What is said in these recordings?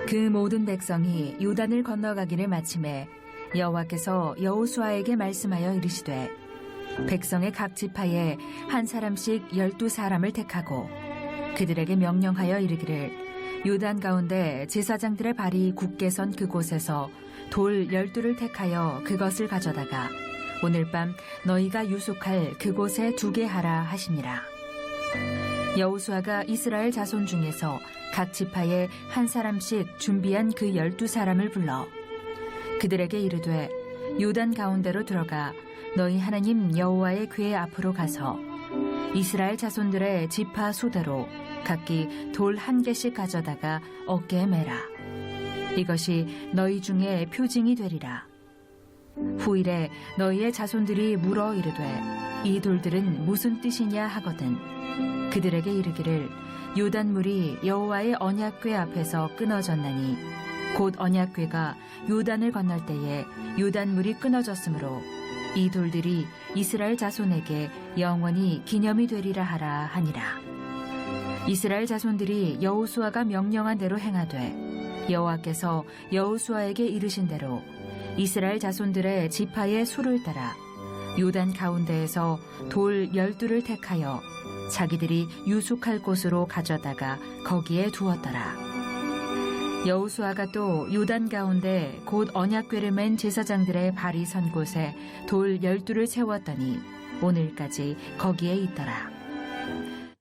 그 모든 백성이 요단을 건너가기를 마침에 여호와께서 여호수아에게 말씀하여 이르시되 백성의 각 지파에 한 사람씩 12사람을 택하고 그들에게 명령하여 이르기를 요단 가운데 제사장들의 발이 굳게 선 그곳에서 돌 12를 택하여 그것을 가져다가 오늘 밤 너희가 유숙할 그곳에 두게 하라 하시니라. 여호수아가 이스라엘 자손 중에서 각 지파에 한 사람씩 준비한 그 12사람을 불러 그들에게 이르되 요단 가운데로 들어가 너희 하나님 여호와의 궤 앞으로 가서 이스라엘 자손들의 지파 수대로 각기 돌 1개씩 가져다가 어깨에 매라. 이것이 너희 중에 표징이 되리라. 후일에 너희의 자손들이 물어 이르되 이 돌들은 무슨 뜻이냐 하거든 그들에게 이르기를 요단물이 여호와의 언약궤 앞에서 끊어졌나니 곧 언약궤가 요단을 건널 때에 요단물이 끊어졌으므로 이 돌들이 이스라엘 자손에게 영원히 기념이 되리라 하라 하니라. 이스라엘 자손들이 여호수아가 명령한 대로 행하되 여호와께서 여호수아에게 이르신 대로 이스라엘 자손들의 지파의 수를 따라 요단 가운데에서 돌 12를 택하여 자기들이 유숙할 곳으로 가져다가 거기에 두었더라. 여호수아가 또 요단 가운데 곧 언약궤를 맨 제사장들의 발이 선 곳에 돌 12를 세웠더니 오늘까지 거기에 있더라.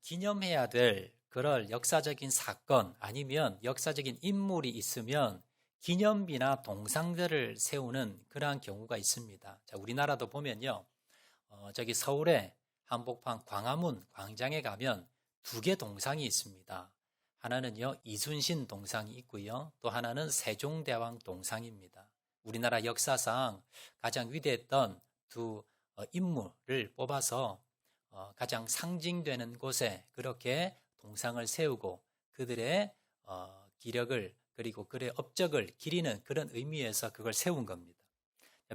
기념해야 될 그럴 역사적인 사건 아니면 역사적인 인물이 있으면 기념비나 동상들을 세우는 그러한 경우가 있습니다. 자, 우리나라도 보면요. 저기 서울에 한복판 광화문 광장에 가면 2개 동상이 있습니다. 하나는요, 이순신 동상이 있고요. 또 하나는 세종대왕 동상입니다. 우리나라 역사상 가장 위대했던 두 인물을 뽑아서 가장 상징되는 곳에 그렇게 동상을 세우고 그들의 기력을 그리고 그들의 업적을 기리는 그런 의미에서 그걸 세운 겁니다.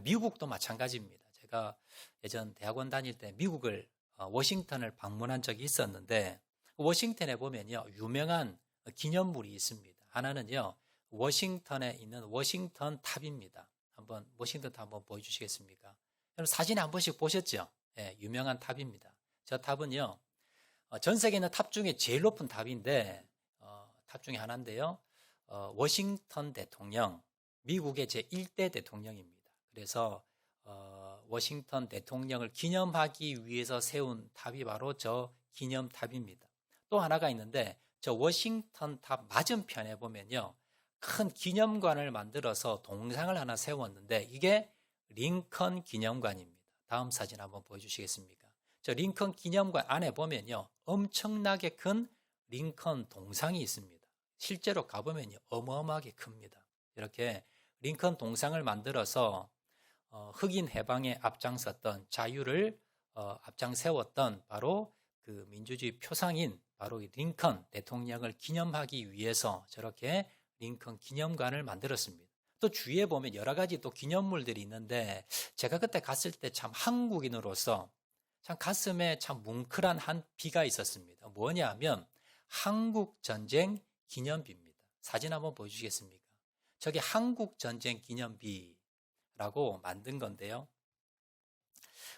미국도 마찬가지입니다. 제가 예전 대학원 다닐 때 미국을 워싱턴을 방문한 적이 있었는데 워싱턴에 보면요 유명한 기념물이 있습니다. 하나는요 워싱턴에 있는 워싱턴 탑입니다. 한번 워싱턴 탑 한번 보여주시겠습니까? 여러분 사진에 한 번씩 보셨죠? 네, 유명한 탑입니다. 저 탑은요 전 세계에 있는 탑 중에 제일 높은 탑인데 탑 중에 하나인데요. 워싱턴 대통령, 미국의 제1대 대통령입니다. 그래서 워싱턴 대통령을 기념하기 위해서 세운 탑이 바로 저 기념탑입니다. 또 하나가 있는데 저 워싱턴 탑 맞은편에 보면요. 큰 기념관을 만들어서 동상을 하나 세웠는데 이게 링컨 기념관입니다. 다음 사진 한번 보여주시겠습니까? 저 링컨 기념관 안에 보면요. 엄청나게 큰 링컨 동상이 있습니다. 실제로 가보면요. 어마어마하게 큽니다. 이렇게 링컨 동상을 만들어서 흑인 해방에 앞장섰던 자유를 앞장세웠던 바로 그 민주주의 표상인 바로 링컨 대통령을 기념하기 위해서 저렇게 링컨 기념관을 만들었습니다. 또 주위에 보면 여러 가지 또 기념물들이 있는데 제가 그때 갔을 때 참 한국인으로서 참 가슴에 참 뭉클한 한 비가 있었습니다. 뭐냐 하면 한국전쟁 기념비입니다. 사진 한번 보여주시겠습니까? 저게 한국전쟁 기념비라고 만든 건데요.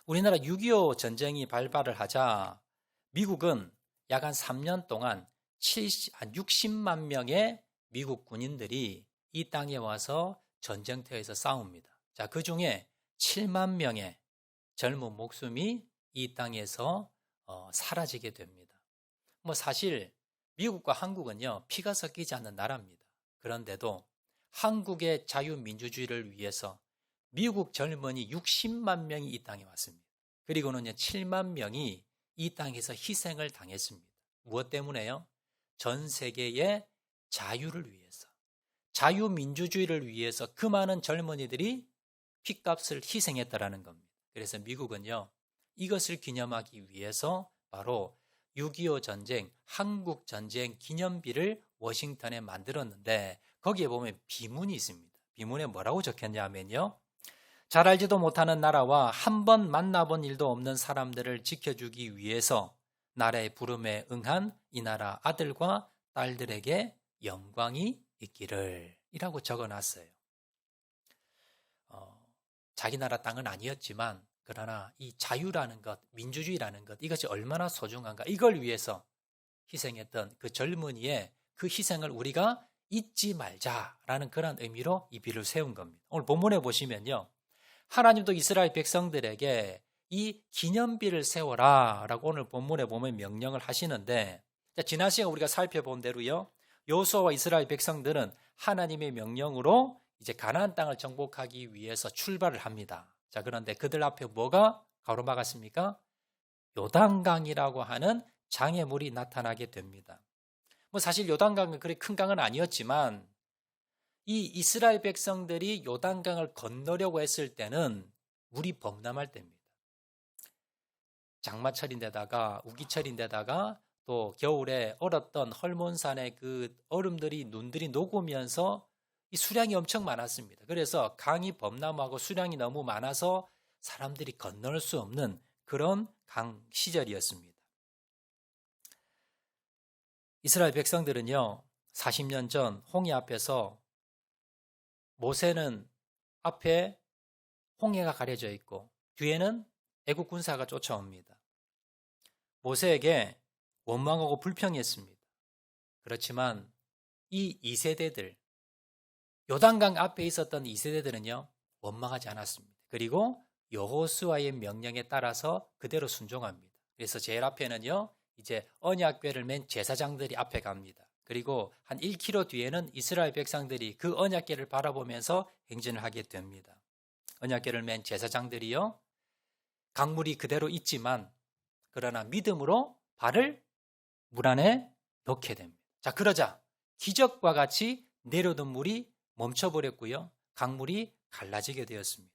우리나라 6.25 전쟁이 발발을 하자 미국은 약 한 3년 동안 한 60만 명의 미국 군인들이 이 땅에 와서 전쟁터에서 싸웁니다. 자, 그 중에 7만 명의 젊은 목숨이 이 땅에서 사라지게 됩니다. 뭐 사실 미국과 한국은요 피가 섞이지 않는 나라입니다. 그런데도 한국의 자유민주주의를 위해서 미국 젊은이 60만 명이 이 땅에 왔습니다. 그리고는 7만 명이 이 땅에서 희생을 당했습니다. 무엇 때문에요? 전 세계의 자유를 위해서, 자유민주주의를 위해서 그 많은 젊은이들이 피값을 희생했다라는 겁니다. 그래서 미국은요 이것을 기념하기 위해서 바로 6.25 전쟁, 한국전쟁 기념비를 워싱턴에 만들었는데 거기에 보면 비문이 있습니다. 비문에 뭐라고 적혔냐면요. 잘 알지도 못하는 나라와 한 번 만나본 일도 없는 사람들을 지켜주기 위해서 나라의 부름에 응한 이 나라 아들과 딸들에게 영광이 있기를 이라고 적어놨어요. 자기 나라 땅은 아니었지만 그러나 이 자유라는 것, 민주주의라는 것, 이것이 얼마나 소중한가, 이걸 위해서 희생했던 그 젊은이의 그 희생을 우리가 잊지 말자라는 그런 의미로 이 비를 세운 겁니다. 오늘 본문에 보시면요, 하나님도 이스라엘 백성들에게 이 기념비를 세워라 라고 오늘 본문에 보면 명령을 하시는데, 지난 시간 우리가 살펴본 대로요, 여호수아와 이스라엘 백성들은 하나님의 명령으로 이제 가나안 땅을 정복하기 위해서 출발을 합니다. 자, 그런데 그들 앞에 뭐가 가로막았습니까? 요단강이라고 하는 장애물이 나타나게 됩니다. 사실 요단강은 그렇게 큰 강은 아니었지만 이 이스라엘 백성들이 요단강을 건너려고 했을 때는 물이 범람할 때입니다. 장마철인데다가 우기철인데다가 또 겨울에 얼었던 헐몬산의 그 얼음들이, 눈들이 녹으면서 이 수량이 엄청 많았습니다. 그래서 강이 범람하고 수량이 너무 많아서 사람들이 건널 수 없는 그런 강 시절이었습니다. 이스라엘 백성들은요, 40년 전 홍해 앞에서 모세는 앞에 홍해가 가려져 있고 뒤에는 애국 군사가 쫓아옵니다. 모세에게 원망하고 불평했습니다. 그렇지만 이 2세대들, 요단강 앞에 있었던 2세대들은요, 원망하지 않았습니다. 그리고 여호수아의 명령에 따라서 그대로 순종합니다. 그래서 제일 앞에는요, 이제 언약궤를 맨 제사장들이 앞에 갑니다. 그리고 한 1km 뒤에는 이스라엘 백성들이 그 언약궤를 바라보면서 행진을 하게 됩니다. 언약궤를 맨 제사장들이요, 강물이 그대로 있지만 그러나 믿음으로 발을 물 안에 넣게 됩니다. 자, 그러자 기적과 같이 내려오던 물이 멈춰버렸고요, 강물이 갈라지게 되었습니다.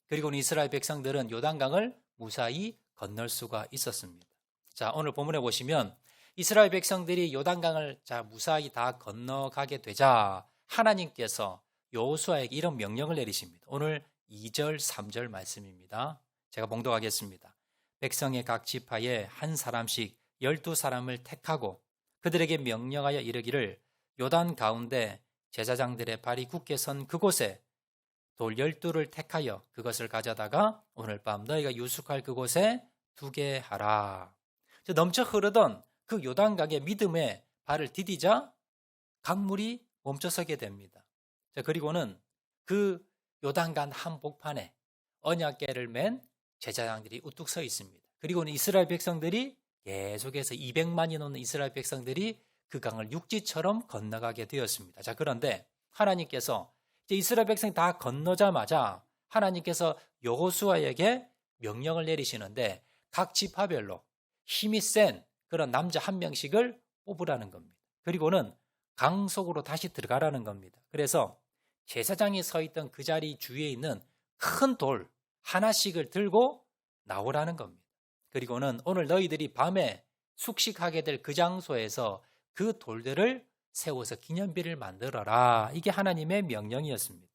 그리고 이스라엘 백성들은 요단강을 무사히 건널 수가 있었습니다. 자, 오늘 본문에 보시면 이스라엘 백성들이 요단강을 무사히 다 건너가게 되자 하나님께서 여호수아에게 이런 명령을 내리십니다. 오늘 2절, 3절 말씀입니다. 제가 봉독하겠습니다. 백성의 각 지파에 한 사람씩 12사람을 택하고 그들에게 명령하여 이르기를, 요단 가운데 제사장들의 발이 굳게 선 그곳에 돌 12를 택하여 그것을 가져다가 오늘 밤 너희가 유숙할 그곳에 두게 하라. 넘쳐 흐르던 그 요단강의 믿음의 발을 디디자 강물이 멈춰서게 됩니다. 자, 그리고는 그 요단강 한복판에 언약궤를 맨 제사장들이 우뚝 서 있습니다. 그리고는 이스라엘 백성들이 계속해서 200만이 넘는 이스라엘 백성들이 그 강을 육지처럼 건너가게 되었습니다. 자, 그런데 하나님께서 이제 이스라엘 백성이 다 건너자마자 하나님께서 여호수아에게 명령을 내리시는데 각 지파별로 힘이 센 그런 남자 한 명씩을 뽑으라는 겁니다. 그리고는 강 속으로 다시 들어가라는 겁니다. 그래서 제사장이 서 있던 그 자리 주위에 있는 큰 돌 하나씩을 들고 나오라는 겁니다. 그리고는 오늘 너희들이 밤에 숙식하게 될 그 장소에서 그 돌들을 세워서 기념비를 만들어라. 이게 하나님의 명령이었습니다.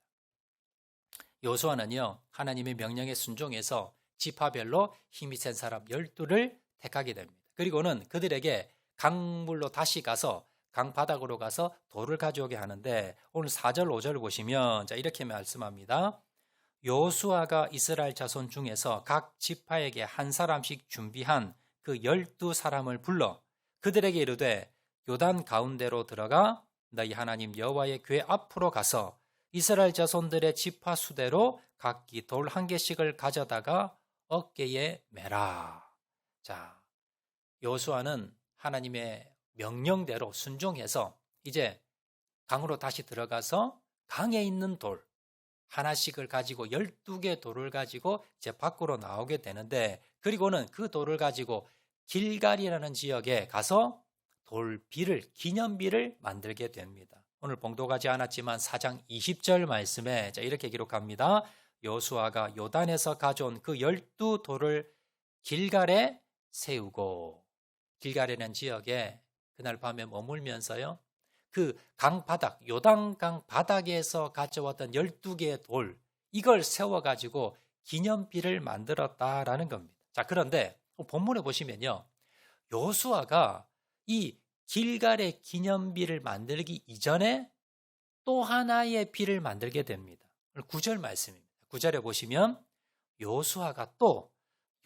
여호수아는요, 하나님의 명령에 순종해서 지파별로 힘이 센 사람 12를 택하게 됩니다. 그리고는 그들에게 강물로 다시 가서 강바닥으로 가서 돌을 가져오게 하는데 오늘 4절 5절 보시면 이렇게 말씀합니다. 여호수아가 이스라엘 자손 중에서 각 지파에게 한 사람씩 준비한 그 12사람을 불러 그들에게 이르되, 요단 가운데로 들어가 너희 하나님 여호와의 궤 앞으로 가서 이스라엘 자손들의 지파 수대로 각기 돌 한 개씩을 가져다가 어깨에 매라. 자, 여호수아는 하나님의 명령대로 순종해서 이제 강으로 다시 들어가서 강에 있는 돌 하나씩을 가지고 12개 돌을 가지고 이제 밖으로 나오게 되는데, 그리고는 그 돌을 가지고 길갈이라는 지역에 가서 돌비를, 기념비를 만들게 됩니다. 오늘 봉독하지 않았지만 4장 20절 말씀에 이렇게 기록합니다. 여호수아가 요단에서 가져온 그 12돌을 길갈에 세우고, 길갈이라는 지역에 그날 밤에 머물면서요, 그 강바닥, 요단강 바닥에서 가져왔던 12개의 돌, 이걸 세워가지고 기념비를 만들었다라는 겁니다. 자, 그런데 본문에 보시면요, 여호수아가 이 길갈의 기념비를 만들기 이전에 또 하나의 비를 만들게 됩니다. 9절 말씀입니다. 9절에 보시면 여호수아가 또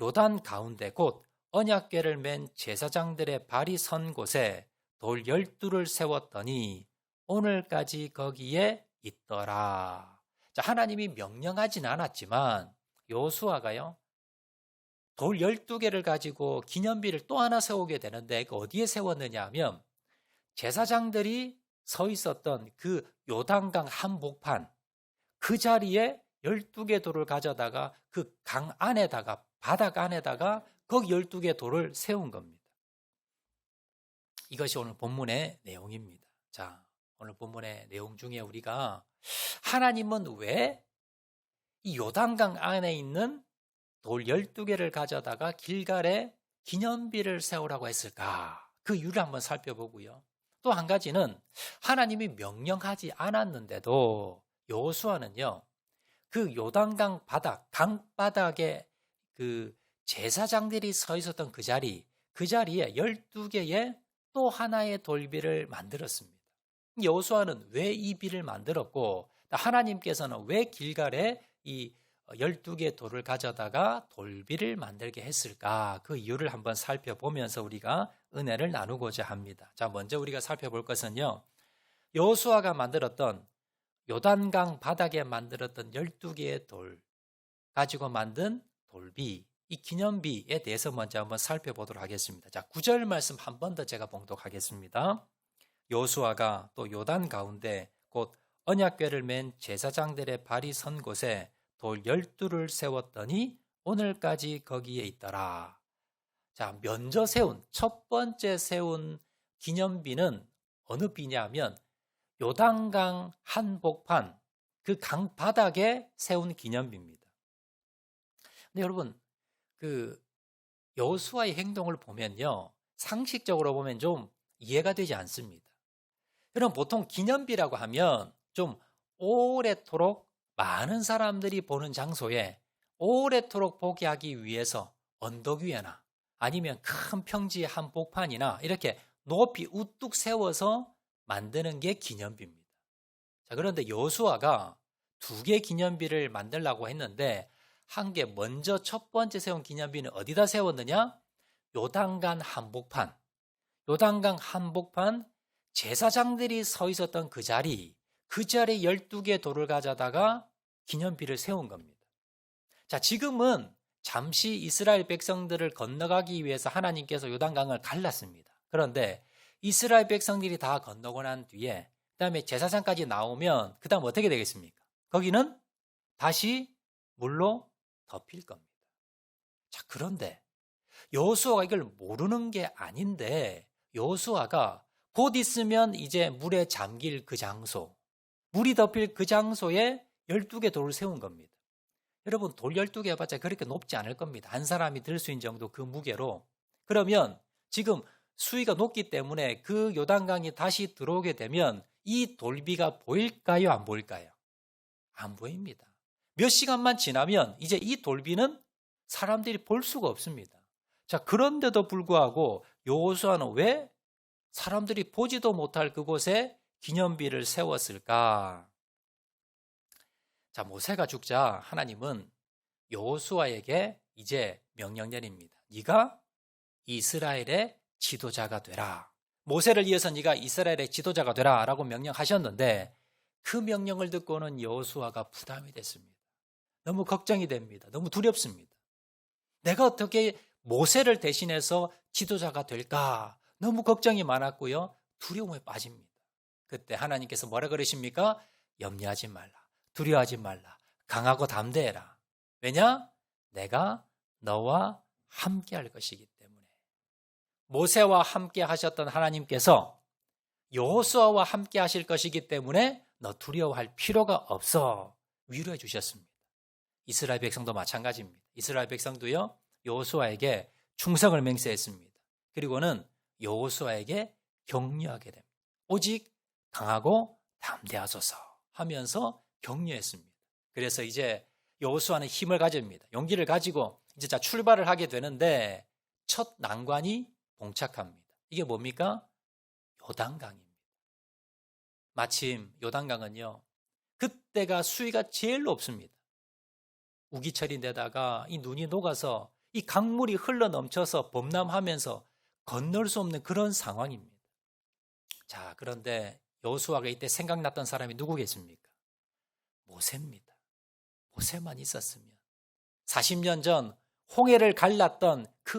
요단 가운데 곧 언약궤를 맨 제사장들의 발이 선 곳에 돌 12를 세웠더니 오늘까지 거기에 있더라. 자, 하나님이 명령하진 않았지만 여호수아가요, 돌 12개를 가지고 기념비를 또 하나 세우게 되는데 그 어디에 세웠느냐 하면 제사장들이 서 있었던 그 요단강 한복판 그 자리에 12개 돌을 가져다가 그 강 안에다가 바닥 안에다가 거기 12개 돌을 세운 겁니다. 이것이 오늘 본문의 내용입니다. 자, 오늘 본문의 내용 중에 우리가 하나님은 왜 이 요단강 안에 있는 돌 12개를 가져다가 길갈에 기념비를 세우라고 했을까? 그 이유를 한번 살펴보고요. 또 한 가지는 하나님이 명령하지 않았는데도 여호수아는요, 그 요단강 바닥, 강바닥에 그 제사장들이 서 있었던 그 자리에 12개의 또 하나의 돌비를 만들었습니다. 여호수아는 왜 이 비를 만들었고 하나님께서는 왜 길갈에 이 12개 돌을 가져다가 돌비를 만들게 했을까? 그 이유를 한번 살펴보면서 우리가 은혜를 나누고자 합니다. 자, 먼저 우리가 살펴볼 것은요, 여호수아가 만들었던 요단강 바닥에 만들었던 12개의 돌 가지고 만든 돌비, 이 기념비에 대해서 먼저 한번 살펴보도록 하겠습니다. 자, 9절 말씀 한 번 더 제가 봉독하겠습니다. 여호수아가 또 요단 가운데 곧 언약궤를 맨 제사장들의 발이 선 곳에 돌 12를 세웠더니 오늘까지 거기에 있더라. 자, 먼저 세운 첫 번째 세운 기념비는 어느 비냐면 요단강 한복판 그 강 바닥에 세운 기념비입니다. 근데 여러분, 그 여호수아의 행동을 보면요, 상식적으로 보면 좀 이해가 되지 않습니다. 여러분, 보통 기념비라고 하면 좀 오래도록 많은 사람들이 보는 장소에 오래도록 보게 하기 위해서 언덕 위에나 아니면 큰 평지의 한복판이나 이렇게 높이 우뚝 세워서 만드는 게 기념비입니다. 자, 그런데 여호수아가 2개 기념비를 만들려고 했는데 한 개 먼저 첫 번째 세운 기념비는 어디다 세웠느냐? 요단강 한복판. 요단강 한복판 제사장들이 서 있었던 그 자리에 12개 돌을 가져다가 기념비를 세운 겁니다. 자, 지금은 잠시 이스라엘 백성들을 건너가기 위해서 하나님께서 요단강을 갈랐습니다. 그런데 이스라엘 백성들이 다 건너고 난 뒤에 그다음에 제사장까지 나오면 그다음 어떻게 되겠습니까? 거기는 다시 물로 덮일 겁니다. 자, 그런데 여호수아가 이걸 모르는 게 아닌데 여호수아가 곧 있으면 이제 물에 잠길 그 장소, 물이 덮일 그 장소에 12개 돌을 세운 겁니다. 여러분, 돌 12개 해봤자 그렇게 높지 않을 겁니다. 한 사람이 들 수 있는 정도 그 무게로. 그러면 지금 수위가 높기 때문에 그 요단강이 다시 들어오게 되면 이 돌비가 보일까요? 안 보일까요? 안 보입니다. 몇 시간만 지나면 이제 이 돌비는 사람들이 볼 수가 없습니다. 자, 그런데도 불구하고 여호수아는 왜 사람들이 보지도 못할 그곳에 기념비를 세웠을까? 자, 모세가 죽자 하나님은 여호수아에게 이제 명령 내립니다. 네가 이스라엘의 지도자가 되라. 모세를 이어서 네가 이스라엘의 지도자가 되라라고 명령하셨는데 그 명령을 듣고는 여호수아가 부담이 됐습니다. 너무 걱정이 됩니다. 너무 두렵습니다. 내가 어떻게 모세를 대신해서 지도자가 될까? 너무 걱정이 많았고요. 두려움에 빠집니다. 그때 하나님께서 뭐라 그러십니까? 염려하지 말라. 두려워하지 말라. 강하고 담대해라. 왜냐? 내가 너와 함께 할 것이기 때문에. 모세와 함께 하셨던 하나님께서 여호수아와 함께 하실 것이기 때문에 너 두려워할 필요가 없어. 위로해 주셨습니다. 이스라엘 백성도 마찬가지입니다. 이스라엘 백성도요, 여호수아에게 충성을 맹세했습니다. 그리고는 여호수아에게 격려하게 됩니다. 오직 강하고 담대하소서 하면서 격려했습니다. 그래서 이제 여호수아는 힘을 가집니다. 용기를 가지고 이제 출발을 하게 되는데 첫 난관이 봉착합니다. 이게 뭡니까? 요단강입니다. 마침 요단강은요, 그때가 수위가 제일 높습니다. 우기철인데다가 이 눈이 녹아서 이 강물이 흘러 넘쳐서 범람하면서 건널 수 없는 그런 상황입니다. 자, 그런데 여호수아가 이때 생각났던 사람이 누구겠습니까? 모세입니다. 모세만 있었으면 40년 전 홍해를 갈랐던 그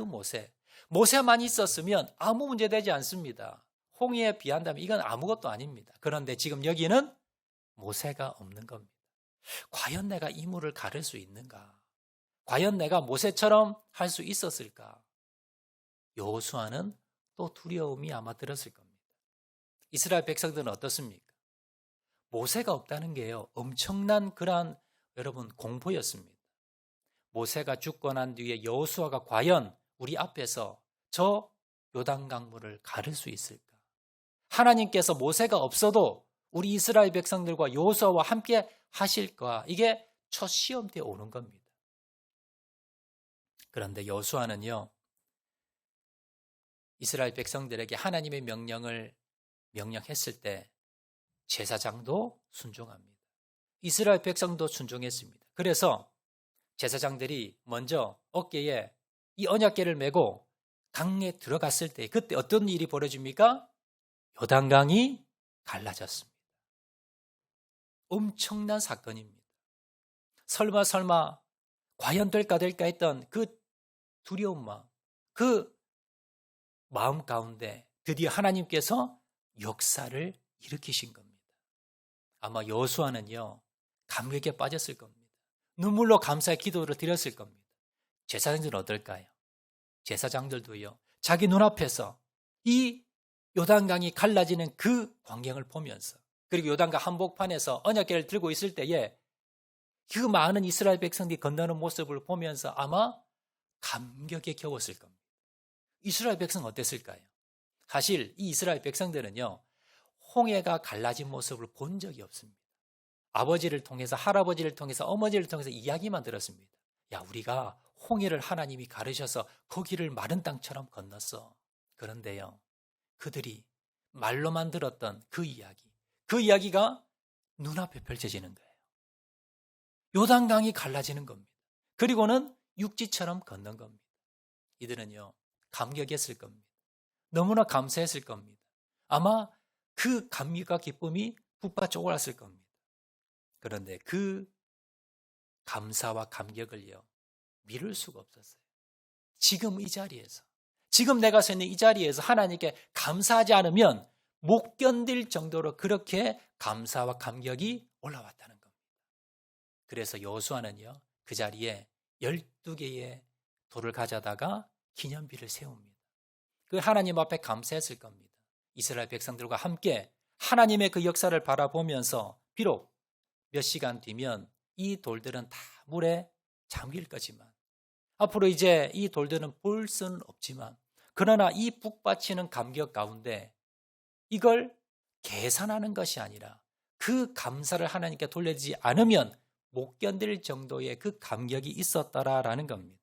모세만 있었으면 아무 문제 되지 않습니다. 홍해에 비한다면 이건 아무것도 아닙니다. 그런데 지금 여기는 모세가 없는 겁니다. 과연 내가 이 물을 가를 수 있는가? 과연 내가 모세처럼 할 수 있었을까? 여호수아는 또 두려움이 아마 들었을 겁니다. 이스라엘 백성들은 어떻습니까? 모세가 없다는 게요, 엄청난 그러한 여러분 공포였습니다. 모세가 죽고 난 뒤에 여호수아가 과연 우리 앞에서 저 요단강물을 가를 수 있을까? 하나님께서 모세가 없어도 우리 이스라엘 백성들과 여호수아와 함께 하실까? 이게 첫 시험 때 오는 겁니다. 그런데 여호수아는요, 이스라엘 백성들에게 하나님의 명령했을 때 제사장도 순종합니다. 이스라엘 백성도 순종했습니다. 그래서 제사장들이 먼저 어깨에 이 언약궤를 메고 강에 들어갔을 때 그때 어떤 일이 벌어집니까? 요단강이 갈라졌습니다. 엄청난 사건입니다. 설마 과연 될까 했던 그 두려운 마음, 그 마음 가운데 드디어 하나님께서 역사를 일으키신 겁니다. 아마 여호수아는요, 감격에 빠졌을 겁니다. 눈물로 감사의 기도를 드렸을 겁니다. 제사장들은 어떨까요? 제사장들도요, 자기 눈앞에서 이 요단강이 갈라지는 그 광경을 보면서, 그리고 요단강 한복판에서 언약궤를 들고 있을 때에 그 많은 이스라엘 백성들이 건너는 모습을 보면서 아마 감격에 겨웠을 겁니다. 이스라엘 백성은 어땠을까요? 사실 이 이스라엘 백성들은요, 홍해가 갈라진 모습을 본 적이 없습니다. 아버지를 통해서, 할아버지를 통해서, 어머니를 통해서 이야기만 들었습니다. 야, 우리가 홍해를 하나님이 가르셔서 거기를 마른 땅처럼 건넜어. 그런데요, 그들이 말로만 들었던 그 이야기가 눈앞에 펼쳐지는 거예요. 요단강이 갈라지는 겁니다. 그리고는 육지처럼 걷는 겁니다. 이들은요, 감격했을 겁니다. 너무나 감사했을 겁니다. 아마 그 감격과 기쁨이 북받쳐올랐을 겁니다. 그런데 그 감사와 감격을요, 미룰 수가 없었어요. 지금 이 자리에서, 지금 내가 서 있는 이 자리에서 하나님께 감사하지 않으면 못 견딜 정도로 그렇게 감사와 감격이 올라왔다는 겁니다. 그래서 여호수아는요, 그 자리에 12개의 돌을 가져다가 기념비를 세웁니다. 그 하나님 앞에 감사했을 겁니다. 이스라엘 백성들과 함께 하나님의 그 역사를 바라보면서 비록 몇 시간 뒤면 이 돌들은 다 물에 잠길 거지만, 앞으로 이제 이 돌들은 볼 수는 없지만, 그러나 이 북받치는 감격 가운데 이걸 계산하는 것이 아니라 그 감사를 하나님께 돌려주지 않으면 못 견딜 정도의 그 감격이 있었더라라는 겁니다.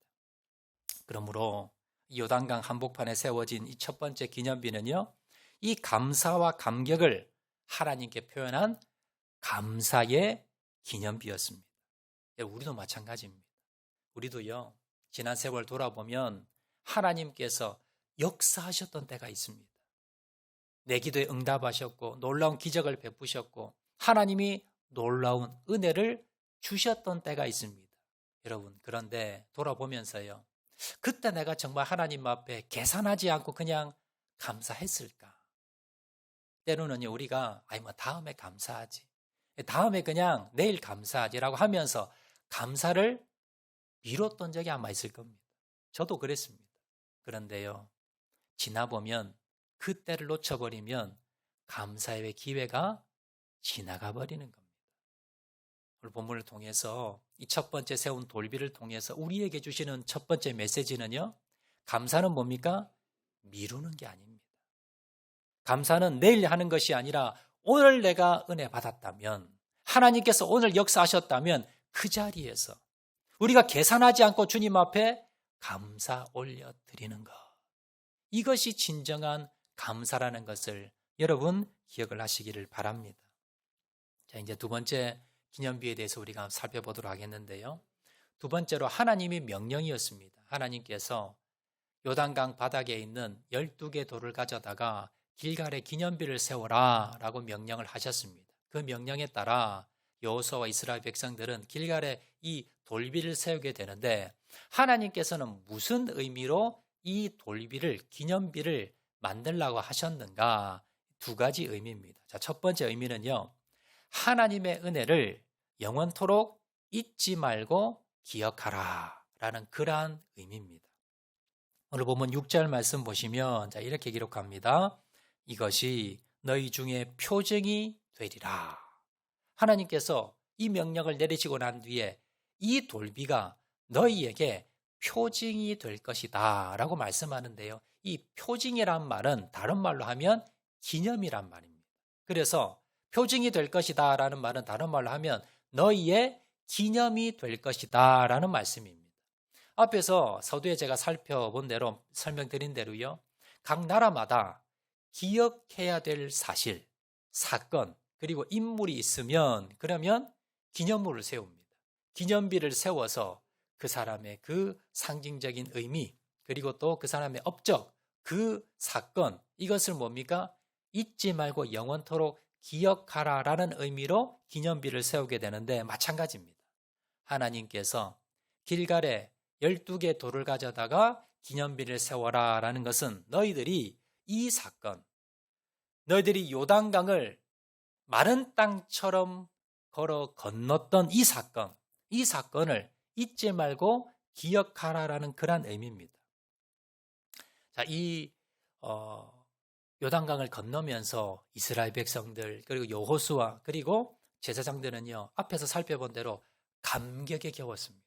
그러므로 요단강 한복판에 세워진 이 첫 번째 기념비는요, 이 감사와 감격을 하나님께 표현한 감사의 기념비였습니다. 우리도 마찬가지입니다. 우리도요, 지난 세월 돌아보면 하나님께서 역사하셨던 때가 있습니다. 내 기도에 응답하셨고 놀라운 기적을 베푸셨고 하나님이 놀라운 은혜를 주셨던 때가 있습니다. 여러분, 그런데 돌아보면서요, 그때 내가 정말 하나님 앞에 계산하지 않고 그냥 감사했을까? 때로는요, 우리가 다음에 감사하지, 다음에 그냥 내일 감사하지라고 하면서 감사를 미뤘던 적이 아마 있을 겁니다. 저도 그랬습니다. 그런데요, 지나보면, 그때를 놓쳐버리면 감사의 기회가 지나가 버리는 겁니다. 오늘 본문을 통해서 이 첫 번째 세운 돌비를 통해서 우리에게 주시는 첫 번째 메시지는요, 감사는 뭡니까? 미루는 게 아닙니다. 감사는 내일 하는 것이 아니라 오늘 내가 은혜 받았다면, 하나님께서 오늘 역사하셨다면 그 자리에서 우리가 계산하지 않고 주님 앞에 감사 올려드리는 것, 이것이 진정한 감사라는 것을 여러분 기억을 하시기를 바랍니다. 자, 이제 두 번째 기념비에 대해서 우리가 살펴보도록 하겠는데요. 두 번째로 하나님의 명령이었습니다. 하나님께서 요단강 바닥에 있는 12개 돌을 가져다가 길갈에 기념비를 세워라 라고 명령을 하셨습니다. 그 명령에 따라 여호수아와 이스라엘 백성들은 길갈에 이 돌비를 세우게 되는데, 하나님께서는 무슨 의미로 이 돌비를, 기념비를 만들라고 하셨는가? 두 가지 의미입니다. 자, 첫 번째 의미는요, 하나님의 은혜를 영원토록 잊지 말고 기억하라 라는 그러한 의미입니다. 오늘 보면 6절 말씀 보시면 자, 이렇게 기록합니다. 이것이 너희 중에 표징이 되리라. 하나님께서 이 명령을 내리시고 난 뒤에 이 돌비가 너희에게 표징이 될 것이다 라고 말씀하는데요. 이 표징이란 말은 다른 말로 하면 기념이란 말입니다. 그래서 표징이 될 것이다 라는 말은 다른 말로 하면 너희의 기념이 될 것이다 라는 말씀입니다. 앞에서 서두에 제가 살펴본 대로, 설명드린 대로요, 각 나라마다 기억해야 될 사실, 사건, 그리고 인물이 있으면 그러면 기념물을 세웁니다. 기념비를 세워서 그 사람의 그 상징적인 의미, 그리고 또 그 사람의 업적, 그 사건, 이것을 뭡니까? 잊지 말고 영원토록 기억하라라는 의미로 기념비를 세우게 되는데, 마찬가지입니다. 하나님께서 길갈에 12개 돌을 가져다가 기념비를 세워라라는 것은 너희들이 이 사건, 너희들이 요단강을 마른 땅처럼 걸어 건넜던 이 사건을 잊지 말고 기억하라라는 그런 의미입니다. 자, 요단강을 건너면서 이스라엘 백성들, 그리고 여호수아, 그리고 제사장들은요, 앞에서 살펴본 대로 감격에 겨웠습니다.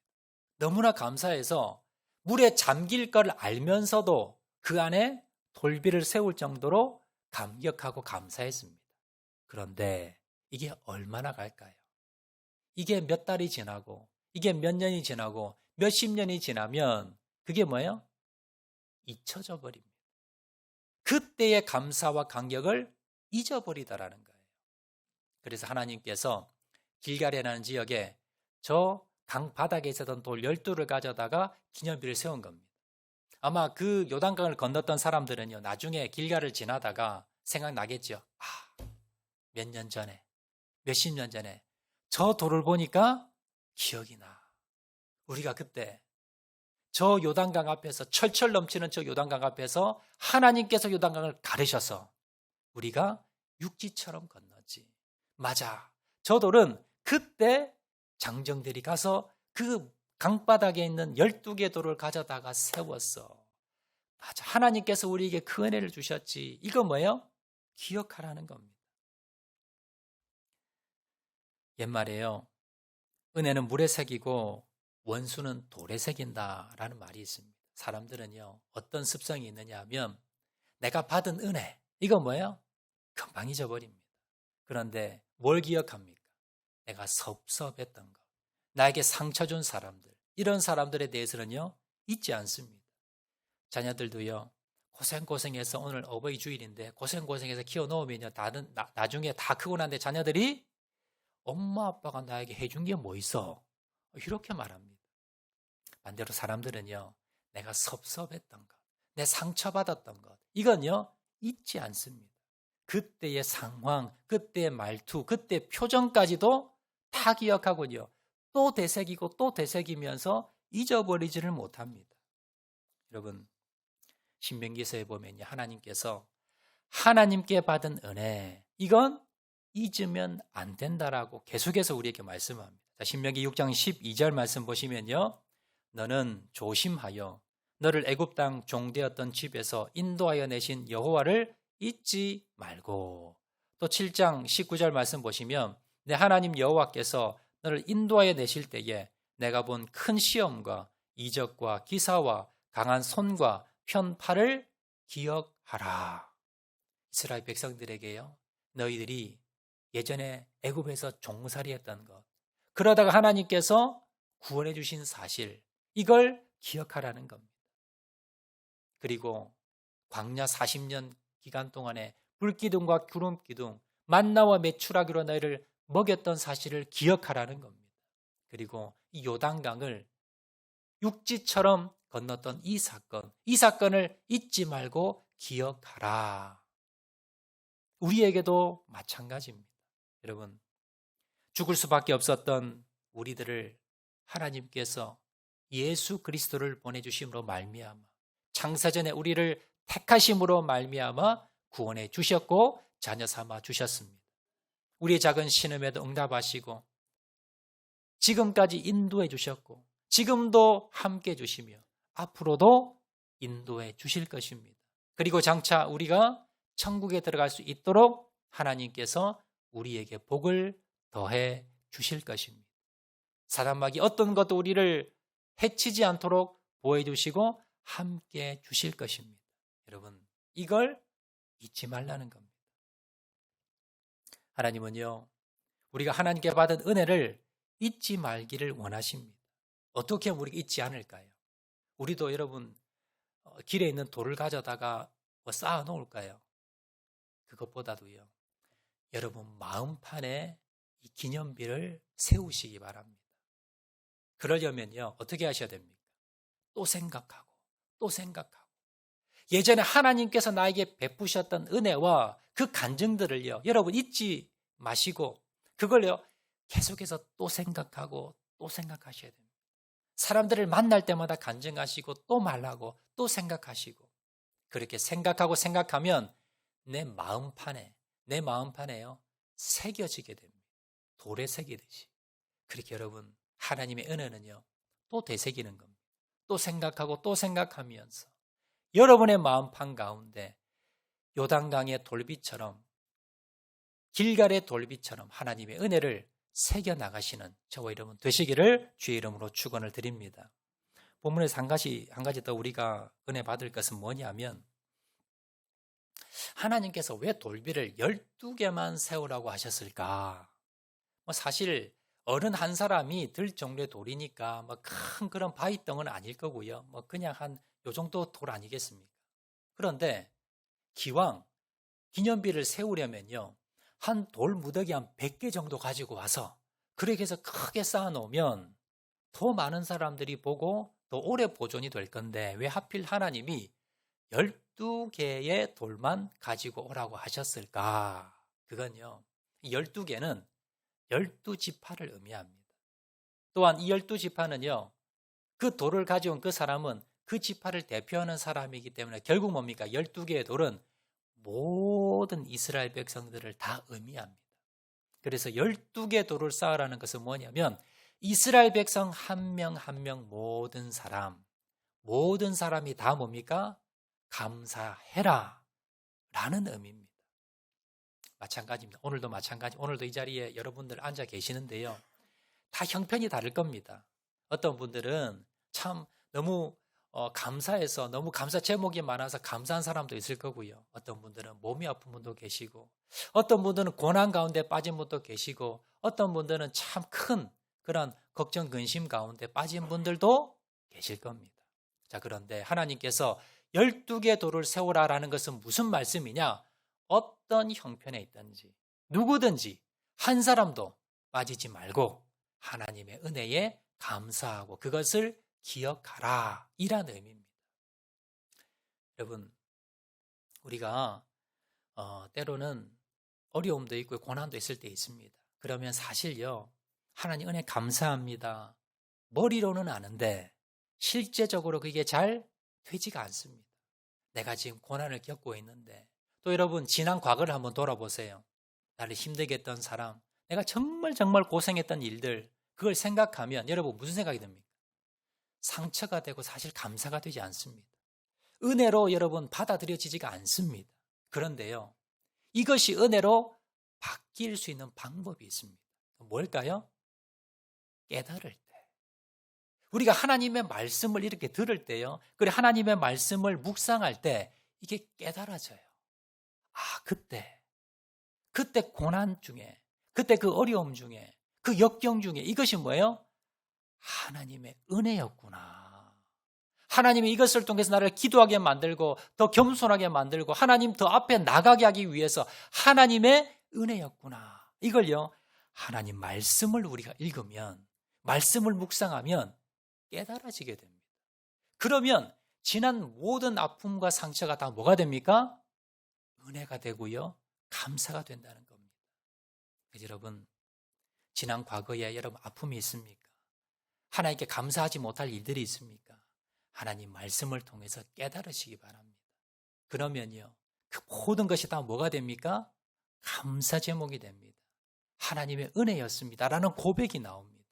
너무나 감사해서 물에 잠길 걸 알면서도 그 안에 돌비를 세울 정도로 감격하고 감사했습니다. 그런데 이게 얼마나 갈까요? 이게 몇 달이 지나고, 이게 몇 년이 지나고, 몇십 년이 지나면 그게 뭐예요? 잊혀져 버립니다. 그때의 감사와 감격을 잊어버리다라는 거예요. 그래서 하나님께서 길갈이라는 지역에 저 강 바닥에 있었던 돌 12를 가져다가 기념비를 세운 겁니다. 아마 그 요단강을 건넜던 사람들은요, 나중에 길갈을 지나다가 생각나겠죠. 몇 년 전에, 몇십 년 전에 저 돌을 보니까 기억이 나. 우리가 그때 저 요단강 앞에서, 철철 넘치는 저 요단강 앞에서 하나님께서 요단강을 가르셔서 우리가 육지처럼 건넜지. 맞아. 저 돌은 그때 장정들이 가서 그 강바닥에 있는 12개 돌을 가져다가 세웠어. 맞아. 하나님께서 우리에게 그 은혜를 주셨지. 이거 뭐예요? 기억하라는 겁니다. 옛말에요, 은혜는 물에 새기고 원수는 돌에 새긴다라는 말이 있습니다. 사람들은요, 어떤 습성이 있느냐 하면 내가 받은 은혜, 이거 뭐예요? 금방 잊어버립니다. 그런데 뭘 기억합니까? 내가 섭섭했던 것, 나에게 상처 준 사람들, 이런 사람들에 대해서는요, 잊지 않습니다. 자녀들도요, 고생해서 오늘 어버이 주일인데 고생해서 키워놓으면요, 나중에 다 크고 난데 자녀들이 엄마 아빠가 나에게 해준 게 뭐 있어? 이렇게 말합니다. 반대로 사람들은요, 내가 섭섭했던 것, 내 상처받았던 것, 이건요, 잊지 않습니다. 그때의 상황, 그때의 말투, 그때의 표정까지도 다 기억하고요, 또 되새기고 또 되새기면서 잊어버리지를 못합니다. 여러분, 신명기서에 보면요, 하나님께서 하나님께 받은 은혜, 이건 잊으면 안 된다라고 계속해서 우리에게 말씀합니다. 자, 신명기 6장 12절 말씀 보시면요, 너는 조심하여 너를 애굽 땅 종되었던 집에서 인도하여 내신 여호와를 잊지 말고, 또 7장 19절 말씀 보시면 내 하나님 여호와께서 너를 인도하여 내실 때에 내가 본 큰 시험과 이적과 기사와 강한 손과 편팔을 기억하라. 이스라엘 백성들에게요, 너희들이 예전에 애굽에서 종살이했던 것, 그러다가 하나님께서 구원해 주신 사실, 이걸 기억하라는 겁니다. 그리고 광야 40년 기간 동안에 불기둥과 구름기둥, 만나와 메추라기로 너희를 먹였던 사실을 기억하라는 겁니다. 그리고 이 요단강을 육지처럼 건넜던 이 사건을 잊지 말고 기억하라. 우리에게도 마찬가지입니다. 여러분, 죽을 수밖에 없었던 우리들을 하나님께서 예수 그리스도를 보내주심으로 말미암아 창세전에 우리를 택하심으로 말미암아 구원해 주셨고 자녀 삼아 주셨습니다. 우리의 작은 신음에도 응답하시고 지금까지 인도해 주셨고 지금도 함께 주시며 앞으로도 인도해 주실 것입니다. 그리고 장차 우리가 천국에 들어갈 수 있도록 하나님께서 우리에게 복을 더해 주실 것입니다. 사단마귀 어떤 것도 우리를 해치지 않도록 보호해 주시고 함께 주실 것입니다. 여러분, 이걸 잊지 말라는 겁니다. 하나님은요, 우리가 하나님께 받은 은혜를 잊지 말기를 원하십니다. 어떻게 하면 우리가 잊지 않을까요? 우리도 여러분 길에 있는 돌을 가져다가 쌓아 놓을까요? 그것보다도요, 여러분 마음판에 이 기념비를 세우시기 바랍니다. 그러려면요, 어떻게 하셔야 됩니까? 또 생각하고 또 생각하고 예전에 하나님께서 나에게 베푸셨던 은혜와 그 간증들을요, 여러분 잊지 마시고 그걸요 계속해서 또 생각하고 또 생각하셔야 됩니다. 사람들을 만날 때마다 간증하시고 또 말하고 또 생각하시고 그렇게 생각하고 생각하면 내 마음판에요 새겨지게 됩니다. 돌에 새기듯이. 그렇게 여러분 하나님의 은혜는요 또 되새기는 겁니다. 또 생각하고 또 생각하면서 여러분의 마음판 가운데 요단강의 돌비처럼 길갈의 돌비처럼 하나님의 은혜를 새겨나가시는 저와 여러분 되시기를 주의 이름으로 축원을 드립니다. 본문에서 한 가지 더 우리가 은혜 받을 것은 뭐냐면 하나님께서 왜 돌비를 12개만 세우라고 하셨을까? 사실 어른 한 사람이 들 정도의 돌이니까 큰 그런 바위덩은 아닐 거고요. 그냥 한 요 정도 돌 아니겠습니까? 그런데 기왕 기념비를 세우려면요. 한 돌 무더기 한 100개 정도 가지고 와서 그렇게 해서 크게 쌓아놓으면 더 많은 사람들이 보고 더 오래 보존이 될 건데 왜 하필 하나님이 12개의 돌만 가지고 오라고 하셨을까? 그건요. 12개는 12지파를 의미합니다. 또한 이 12지파는요. 그 돌을 가져온 그 사람은 그 지파를 대표하는 사람이기 때문에 결국 뭡니까? 12개의 돌은 모든 이스라엘 백성들을 다 의미합니다. 그래서 12개 돌을 쌓으라는 것은 뭐냐면 이스라엘 백성 한 명 한 명 모든 사람이 다 뭡니까? 감사해라 라는 의미입니다. 마찬가지입니다. 오늘도 마찬가지. 오늘도 이 자리에 여러분들 앉아 계시는데요. 다 형편이 다를 겁니다. 어떤 분들은 참 너무 감사해서 너무 감사 제목이 많아서 감사한 사람도 있을 거고요. 어떤 분들은 몸이 아픈 분도 계시고 어떤 분들은 고난 가운데 빠진 분도 계시고 어떤 분들은 참 큰 그런 걱정 근심 가운데 빠진 분들도 계실 겁니다. 자, 그런데 하나님께서 12개 돌을 세우라라는 것은 무슨 말씀이냐? 어떤 형편에 있든지 누구든지 한 사람도 빠지지 말고 하나님의 은혜에 감사하고 그것을 기억하라 이라는 의미입니다. 여러분 우리가 때로는 어려움도 있고 고난도 있을 때 있습니다. 그러면 사실요 하나님 은혜 감사합니다. 머리로는 아는데 실제적으로 그게 잘 되지가 않습니다. 내가 지금 고난을 겪고 있는데 또 여러분 지난 과거를 한번 돌아보세요. 나를 힘들게 했던 사람, 내가 정말 고생했던 일들 그걸 생각하면 여러분 무슨 생각이 듭니까? 상처가 되고 사실 감사가 되지 않습니다. 은혜로 여러분 받아들여지지가 않습니다. 그런데요 이것이 은혜로 바뀔 수 있는 방법이 있습니다. 뭘까요? 깨달을 때 우리가 하나님의 말씀을 이렇게 들을 때요 그래 하나님의 말씀을 묵상할 때 이게 깨달아져요. 그때 고난 중에 그때 그 어려움 중에 그 역경 중에 이것이 뭐예요? 하나님의 은혜였구나. 하나님이 이것을 통해서 나를 기도하게 만들고 더 겸손하게 만들고 하나님 더 앞에 나가게 하기 위해서 하나님의 은혜였구나. 이걸요 하나님 말씀을 우리가 읽으면, 말씀을 묵상하면 깨달아지게 됩니다. 그러면 지난 모든 아픔과 상처가 다 뭐가 됩니까? 은혜가 되고요, 감사가 된다는 겁니다. 그래서 여러분, 지난 과거에 여러분 아픔이 있습니까? 하나님께 감사하지 못할 일들이 있습니까? 하나님 말씀을 통해서 깨달으시기 바랍니다. 그러면요, 그 모든 것이 다 뭐가 됩니까? 감사 제목이 됩니다. 하나님의 은혜였습니다라는 고백이 나옵니다.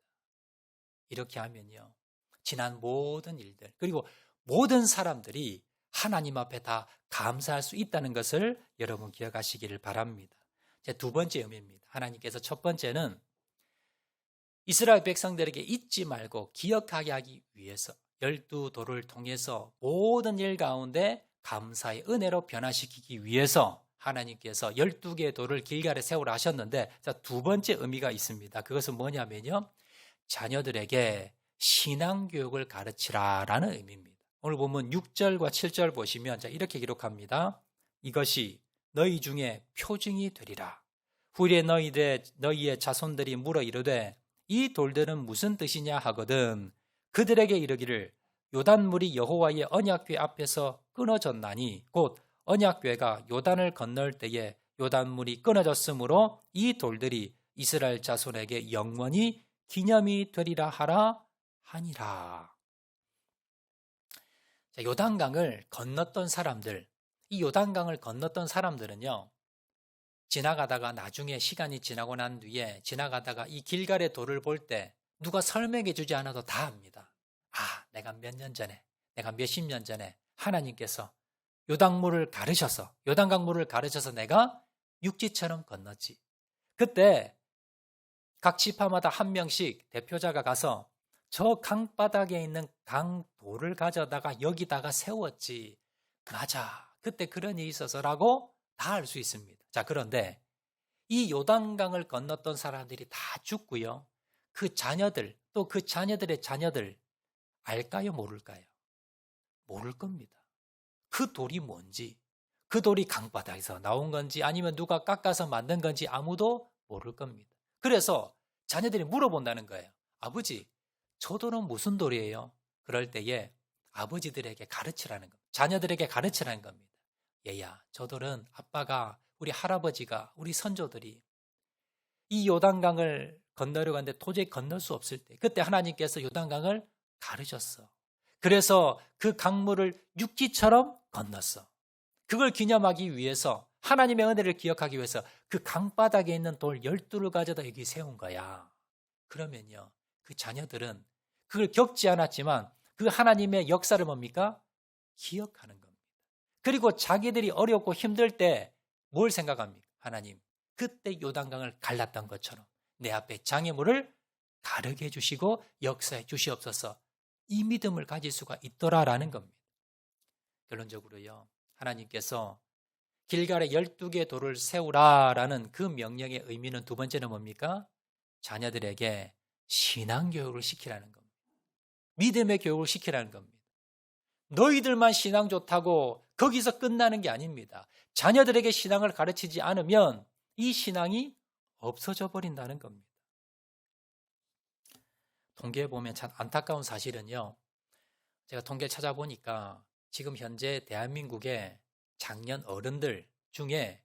이렇게 하면요, 지난 모든 일들, 그리고 모든 사람들이 하나님 앞에 다 감사할 수 있다는 것을 여러분 기억하시기를 바랍니다. 제 두 번째 의미입니다. 하나님께서 첫 번째는 이스라엘 백성들에게 잊지 말고 기억하게 하기 위해서 12도를 통해서 모든 일 가운데 감사의 은혜로 변화시키기 위해서 하나님께서 12개의 돌을 길갈에 세우라 하셨는데, 자, 두 번째 의미가 있습니다. 그것은 뭐냐면요, 자녀들에게 신앙교육을 가르치라라는 의미입니다. 오늘 보면 6절과 7절 보시면 이렇게 기록합니다. 이것이 너희 중에 표징이 되리라. 후일에 너희의 자손들이 물어 이르되 이 돌들은 무슨 뜻이냐 하거든 그들에게 이르기를 요단물이 여호와의 언약궤 앞에서 끊어졌나니 곧 언약궤가 요단을 건널 때에 요단물이 끊어졌으므로 이 돌들이 이스라엘 자손에게 영원히 기념이 되리라 하라 하니라. 자, 요단강을 건넜던 사람들, 이 요단강을 건넜던 사람들은요, 지나가다가 나중에 시간이 지나고 난 뒤에 지나가다가 이 길갈의 돌을 볼 때 누가 설명해 주지 않아도 다 압니다. 아, 내가 몇 년 전에, 내가 몇십 년 전에 하나님께서 요단강물을 가르셔서 내가 육지처럼 건넜지. 그때 각 지파마다 한 명씩 대표자가 가서 저 강바닥에 있는 강돌을 가져다가 여기다가 세웠지. 맞아, 그때 그런 일이 있어서라고 다 알 수 있습니다. 자, 그런데 이 요단강을 건넜던 사람들이 다 죽고요, 그 자녀들, 또 그 자녀들의 자녀들 알까요, 모를까요? 모를 겁니다. 그 돌이 뭔지, 그 돌이 강바닥에서 나온 건지 아니면 누가 깎아서 만든 건지 아무도 모를 겁니다. 그래서 자녀들이 물어본다는 거예요. 아버지, 저 돌은 무슨 돌이에요? 그럴 때에 아버지들에게 가르치라는 겁니다. 자녀들에게 가르치라는 겁니다. 얘야, 저 돌은 아빠가, 우리 할아버지가, 우리 선조들이 이 요단강을 건너려고 하는데 도저히 건널 수 없을 때 그때 하나님께서 요단강을 가르셨어. 그래서 그 강물을 육지처럼 건넜어. 그걸 기념하기 위해서, 하나님의 은혜를 기억하기 위해서 그 강바닥에 있는 돌 12를 가져다 여기 세운 거야. 그러면요, 그 자녀들은 그걸 겪지 않았지만 그 하나님의 역사를 뭡니까? 기억하는 겁니다. 그리고 자기들이 어렵고 힘들 때 뭘 생각합니까? 하나님, 그때 요단강을 갈랐던 것처럼 내 앞에 장애물을 가르게 해주시고 역사해 주시옵소서. 이 믿음을 가질 수가 있더라라는 겁니다. 결론적으로요, 하나님께서 길갈에 12개의 돌을 세우라라는 그 명령의 의미는 두 번째는 뭡니까? 자녀들에게 신앙교육을 시키라는 겁니다. 믿음의 교육을 시키라는 겁니다. 너희들만 신앙 좋다고 거기서 끝나는 게 아닙니다. 자녀들에게 신앙을 가르치지 않으면 이 신앙이 없어져 버린다는 겁니다. 통계에 보면 참 안타까운 사실은요, 제가 통계를 찾아보니까 지금 현재 대한민국의 장년 어른들 중에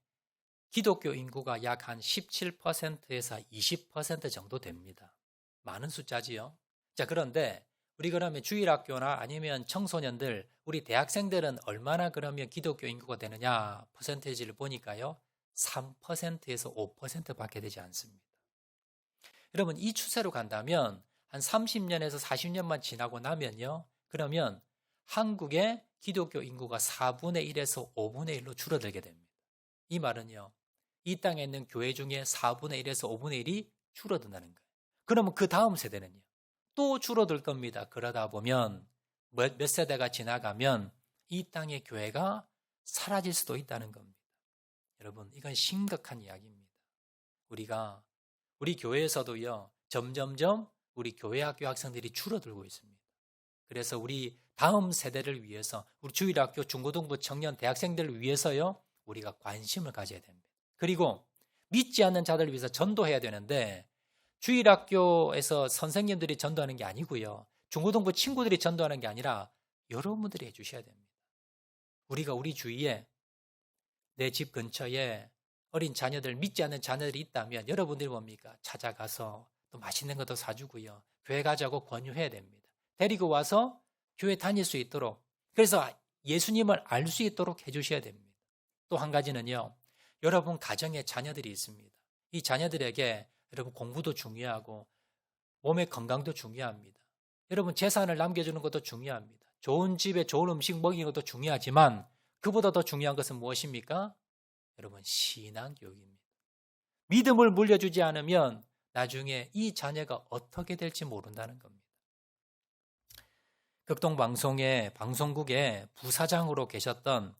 기독교 인구가 약 한 17%에서 20% 정도 됩니다. 많은 숫자지요. 자, 그런데 우리 그러면 주일학교나 아니면 청소년들, 우리 대학생들은 얼마나 그러면 기독교 인구가 되느냐 퍼센테이지를 보니까요, 3%에서 5%밖에 되지 않습니다. 여러분, 이 추세로 간다면 한 30년에서 40년만 지나고 나면요, 그러면 한국의 기독교 인구가 4분의 1에서 5분의 1로 줄어들게 됩니다. 이 말은요, 이 땅에 있는 교회 중에 4분의 1에서 5분의 1이 줄어든다는 거예요. 그러면 그 다음 세대는요, 또 줄어들 겁니다. 그러다 보면 몇 세대가 지나가면 이 땅의 교회가 사라질 수도 있다는 겁니다. 여러분, 이건 심각한 이야기입니다. 우리 교회에서도요, 점점점 우리 교회 학교 학생들이 줄어들고 있습니다. 그래서 우리 다음 세대를 위해서, 우리 주일학교, 중고등부, 청년, 대학생들을 위해서요, 우리가 관심을 가져야 됩니다. 그리고 믿지 않는 자들을 위해서 전도해야 되는데 주일학교에서 선생님들이 전도하는 게 아니고요. 중고등부 친구들이 전도하는 게 아니라 여러분들이 해주셔야 됩니다. 우리가 우리 주위에 내 집 근처에 어린 자녀들, 믿지 않는 자녀들이 있다면 여러분들이 뭡니까? 찾아가서 또 맛있는 것도 사주고요. 교회 가자고 권유해야 됩니다. 데리고 와서 교회 다닐 수 있도록, 그래서 예수님을 알 수 있도록 해주셔야 됩니다. 또 한 가지는요. 여러분 가정에 자녀들이 있습니다. 이 자녀들에게 여러분 공부도 중요하고 몸의 건강도 중요합니다. 여러분 재산을 남겨주는 것도 중요합니다. 좋은 집에 좋은 음식 먹이는 것도 중요하지만 그보다 더 중요한 것은 무엇입니까? 여러분 신앙교육입니다. 믿음을 물려주지 않으면 나중에 이 자녀가 어떻게 될지 모른다는 겁니다. 극동방송의 방송국의 부사장으로 계셨던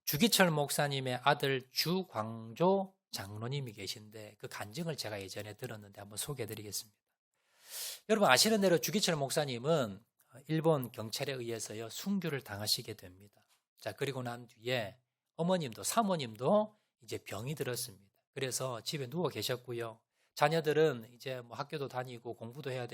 주기철 목사님의 아들 주광조 장로님이 계신데 그 간증을 제가 예전에 들었는데 한번 소개해드리겠습니다. 여러분 아시는 대로 주기철 목사님은 일본 경찰에 의해서요 순교를 당하시게 됩니다. 자, 그리고 난 뒤에 어머님도 사모님도 이제 병이 들었습니다. 그래서 집에 누워 계셨고요. 자녀들은 이제 뭐 학교도 다니고 공부도 해야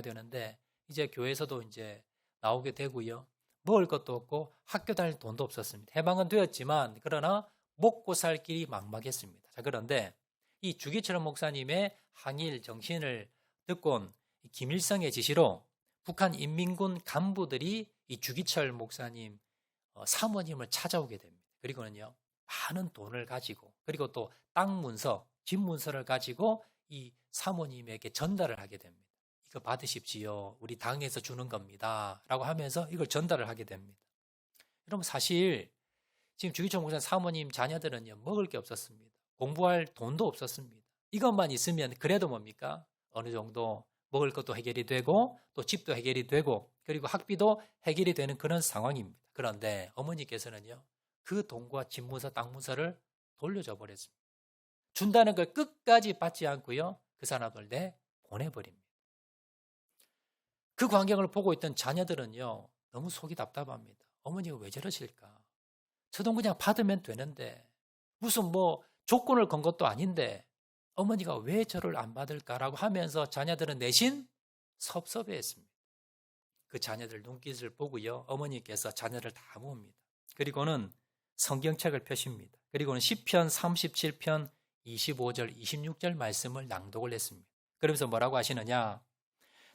되는데 이제 교회에서도 이제 나오게 되고요. 먹을 것도 없고 학교 다닐 돈도 없었습니다. 해방은 되었지만 그러나 먹고 살 길이 막막했습니다. 자, 그런데 이 주기철 목사님의 항일 정신을 듣곤 김일성의 지시로 북한 인민군 간부들이 이 주기철 목사님 사모님을 찾아오게 됩니다. 그리고는요 많은 돈을 가지고 그리고 또 땅 문서, 집 문서를 가지고 이 사모님에게 전달을 하게 됩니다. 이거 받으십시오. 우리 당에서 주는 겁니다. 라고 하면서 이걸 전달을 하게 됩니다. 여러분 사실 지금 주기철 목사님 사모님 자녀들은요 먹을 게 없었습니다. 공부할 돈도 없었습니다. 이것만 있으면 그래도 뭡니까? 어느 정도 먹을 것도 해결이 되고 또 집도 해결이 되고 그리고 학비도 해결이 되는 그런 상황입니다. 그런데 어머니께서는요 그 돈과 집 문서, 땅 문서를 돌려줘 버렸습니다. 준다는 걸 끝까지 받지 않고요 그 사람을 보내버립니다. 그 광경을 보고 있던 자녀들은요 너무 속이 답답합니다. 어머니가 왜 저러실까? 저 돈 그냥 받으면 되는데 무슨 뭐 조건을 건 것도 아닌데 어머니가 왜 저를 안 받을까라고 하면서 자녀들은 내심 섭섭해했습니다. 그 자녀들 눈빛을 보고요 어머니께서 자녀를 다 모읍니다. 그리고는 성경책을 펴십니다. 그리고는 시편 37편 25절 26절 말씀을 낭독을 했습니다. 그러면서 뭐라고 하시느냐?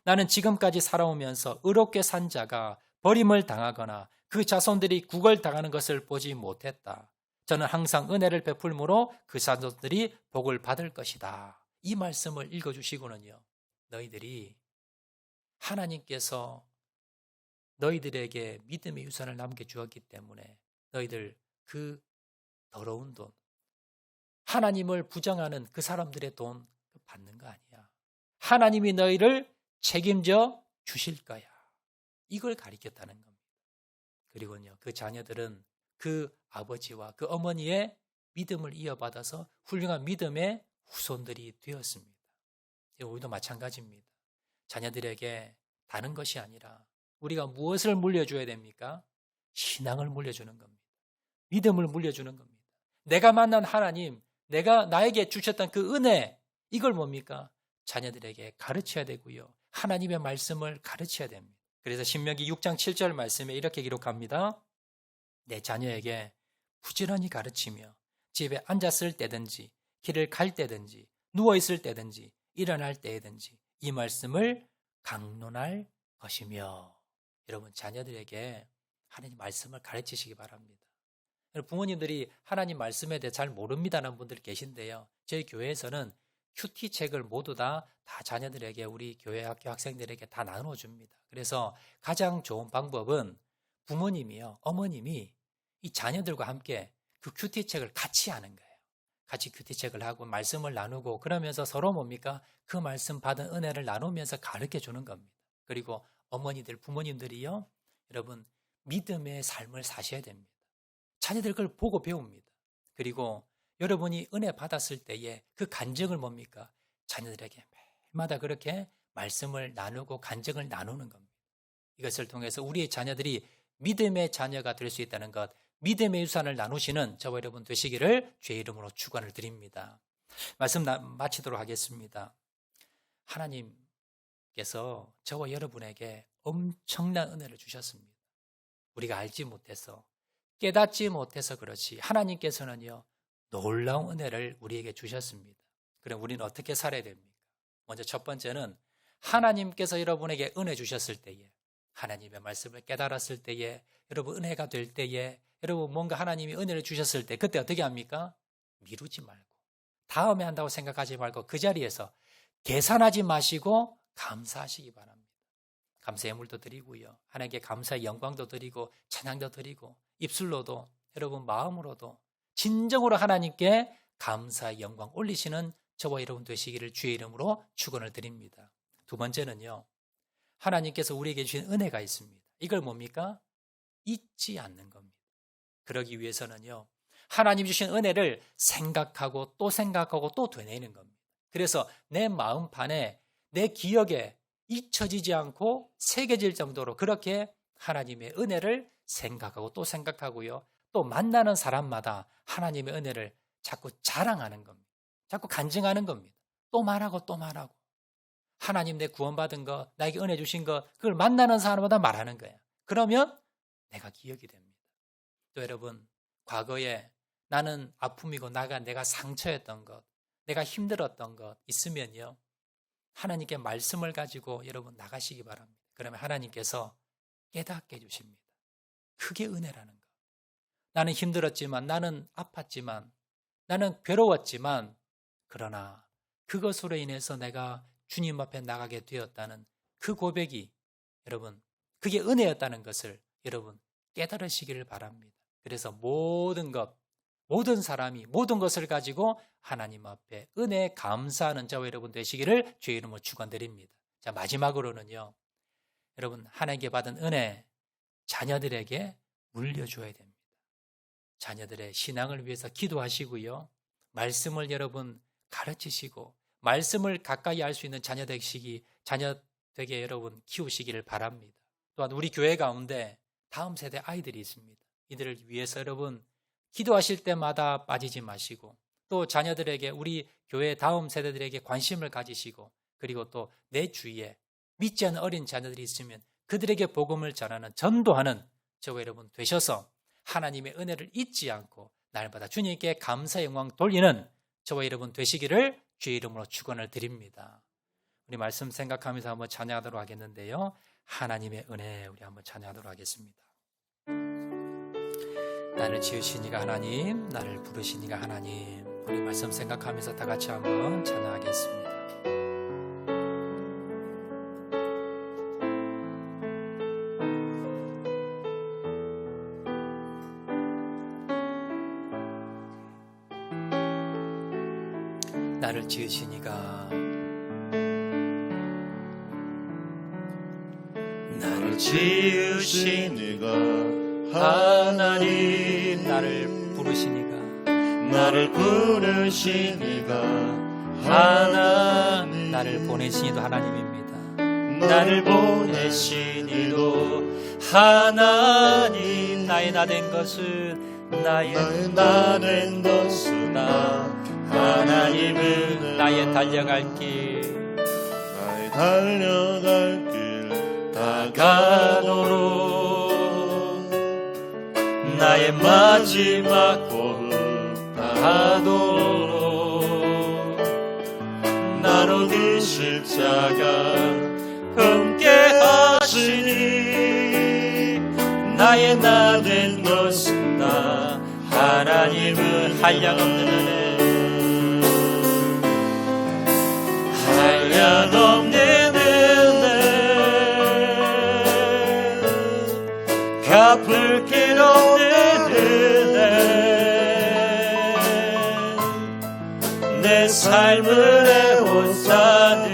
나는 지금까지 살아오면서 의롭게 산 자가 버림을 당하거나 그 자손들이 구걸당하는 것을 보지 못했다. 저는 항상 은혜를 베풀므로 그 자손들이 복을 받을 것이다. 이 말씀을 읽어주시고는요 너희들이 하나님께서 너희들에게 믿음의 유산을 남겨주었기 때문에 너희들 그 더러운 돈, 하나님을 부정하는 그 사람들의 돈 받는 거 아니야. 하나님이 너희를 책임져 주실 거야. 이걸 가리켰다는 겁니다. 그리고요 그 자녀들은 그 아버지와 그 어머니의 믿음을 이어받아서 훌륭한 믿음의 후손들이 되었습니다. 우리도 마찬가지입니다. 자녀들에게 다른 것이 아니라 우리가 무엇을 물려줘야 됩니까? 신앙을 물려주는 겁니다. 믿음을 물려주는 겁니다. 내가 만난 하나님, 내가 나에게 주셨던 그 은혜, 이걸 뭡니까? 자녀들에게 가르쳐야 되고요. 하나님의 말씀을 가르쳐야 됩니다. 그래서 신명기 6장 7절 말씀에 이렇게 기록합니다. 내 자녀에게 부지런히 가르치며 집에 앉았을 때든지 길을 갈 때든지 누워있을 때든지 일어날 때든지 이 말씀을 강론할 것이며. 여러분 자녀들에게 하나님 말씀을 가르치시기 바랍니다. 부모님들이 하나님 말씀에 대해 잘 모릅니다라는 분들 계신데요. 저희 교회에서는 큐티 책을 모두 다 자녀들에게 우리 교회 학교 학생들에게 다 나눠줍니다. 그래서 가장 좋은 방법은 부모님이요, 어머님이 이 자녀들과 함께 그 큐티 책을 같이 하는 거예요. 같이 큐티 책을 하고 말씀을 나누고 그러면서 서로 뭡니까? 그 말씀 받은 은혜를 나누면서 가르쳐 주는 겁니다. 그리고 어머니들, 부모님들이요, 여러분 믿음의 삶을 사셔야 됩니다. 자녀들 그걸 보고 배웁니다. 그리고 여러분이 은혜 받았을 때에 그 간증을 뭡니까? 자녀들에게 매일마다 그렇게 말씀을 나누고 간증을 나누는 겁니다. 이것을 통해서 우리의 자녀들이 믿음의 자녀가 될 수 있다는 것, 믿음의 유산을 나누시는 저와 여러분 되시기를 주의 이름으로 축원을 드립니다. 말씀 마치도록 하겠습니다. 하나님께서 저와 여러분에게 엄청난 은혜를 주셨습니다. 우리가 알지 못해서, 깨닫지 못해서 그렇지 하나님께서는요, 놀라운 은혜를 우리에게 주셨습니다. 그럼 우리는 어떻게 살아야 됩니까? 먼저 첫 번째는 하나님께서 여러분에게 은혜 주셨을 때에, 하나님의 말씀을 깨달았을 때에, 여러분 은혜가 될 때에, 여러분 뭔가 하나님이 은혜를 주셨을 때 그때 어떻게 합니까? 미루지 말고, 다음에 한다고 생각하지 말고 그 자리에서 계산하지 마시고 감사하시기 바랍니다. 감사의 물도 드리고요, 하나님께 감사의 영광도 드리고 찬양도 드리고, 입술로도 여러분 마음으로도 진정으로 하나님께 감사의 영광 올리시는 저와 여러분 되시기를 주의 이름으로 축원을 드립니다. 두 번째는요, 하나님께서 우리에게 주신 은혜가 있습니다. 이걸 뭡니까? 잊지 않는 겁니다. 그러기 위해서는요, 하나님 주신 은혜를 생각하고 또 되뇌는 겁니다. 그래서 내 마음판에, 내 기억에 잊혀지지 않고 새겨질 정도로 그렇게 하나님의 은혜를 생각하고 또 생각하고요, 또 만나는 사람마다 하나님의 은혜를 자꾸 자랑하는 겁니다. 자꾸 간증하는 겁니다. 또 말하고 또 말하고, 하나님 내 구원받은 것, 나에게 은혜 주신 것, 그걸 만나는 사람마다 말하는 거예요. 그러면 내가 기억이 됩니다. 또 여러분, 과거에 나는 아픔이고 내가 상처였던 것, 내가 힘들었던 것 있으면요, 하나님께 말씀을 가지고 여러분 나가시기 바랍니다. 그러면 하나님께서 깨닫게 해주십니다. 그게 은혜라는 것. 나는 힘들었지만, 나는 아팠지만, 나는 괴로웠지만, 그러나 그것으로 인해서 내가 주님 앞에 나가게 되었다는 그 고백이, 여러분, 그게 은혜였다는 것을 여러분 깨달으시기를 바랍니다. 그래서 모든 것, 모든 사람이 모든 것을 가지고 하나님 앞에 은혜에 감사하는 저와 여러분 되시기를 주의 이름으로 축원드립니다. 자, 마지막으로는요, 여러분 하나님께 받은 은혜 자녀들에게 물려줘야 됩니다. 자녀들의 신앙을 위해서 기도하시고요, 말씀을 여러분 가르치시고, 말씀을 가까이 할 수 있는 자녀 되게 여러분 키우시기를 바랍니다. 또한 우리 교회 가운데 다음 세대 아이들이 있습니다. 이들을 위해서 여러분 기도하실 때마다 빠지지 마시고, 또 자녀들에게, 우리 교회 다음 세대들에게 관심을 가지시고, 그리고 또 내 주위에 믿지 않는 어린 자녀들이 있으면 그들에게 복음을 전하는, 전도하는 저와 여러분 되셔서 하나님의 은혜를 잊지 않고 날마다 주님께 감사 영광 돌리는 저와 여러분 되시기를 주의 이름으로 축원을 드립니다. 우리 말씀 생각하면서 한번 찬양하도록 하겠는데요, 하나님의 은혜 우리 한번 찬양하도록 하겠습니다. 나를 지으신 이가 하나님, 나를 부르신 이가 하나님. 우리 말씀 생각하면서 다 같이 한번 찬양하겠습니다. 나를 지으신 이가, 나를 지으신 이가 하나님, 나를 부르신 이가, 나를 부르신 이가 하나님, 나를 보내신 이도 하나님입니다. 나를 보내신 이도 하나님, 나의 나 된 것은 나의 나 된 것은 하나님은 나의 달려갈 길, 나의 달려갈 길 다가도록, 나의 마지막 호흡 다하도록, 나로 그 십자가 함께 하시니, 나의 나 된 것은 나 하나님은 한량없는 은혜, 한량없는 은혜, 갚을 길 없는 은혜, 내 삶을 애워싸는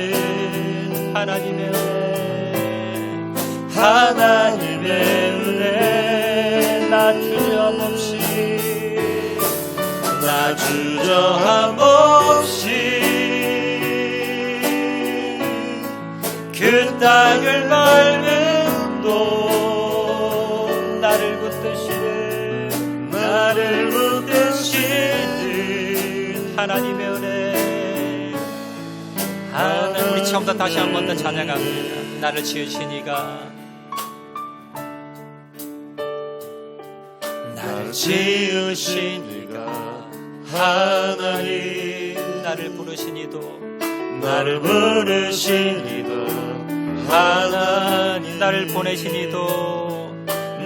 하나님의 은혜, 하나님의 은혜, 나 주저함 없이, 나 주저함 없이 그 땅을 밟은 도, 나를 붙드시는, 나를 붙드시는 하나님의 은혜, 하나님, 우리 처음부터 다시 한 번 더 찬양합니다. 나를 지으신 이가, 나를 지으신 이가 하나님, 나를 부르신 이도, 나를 부르신 이도 하나님, 나를 보내신 이도,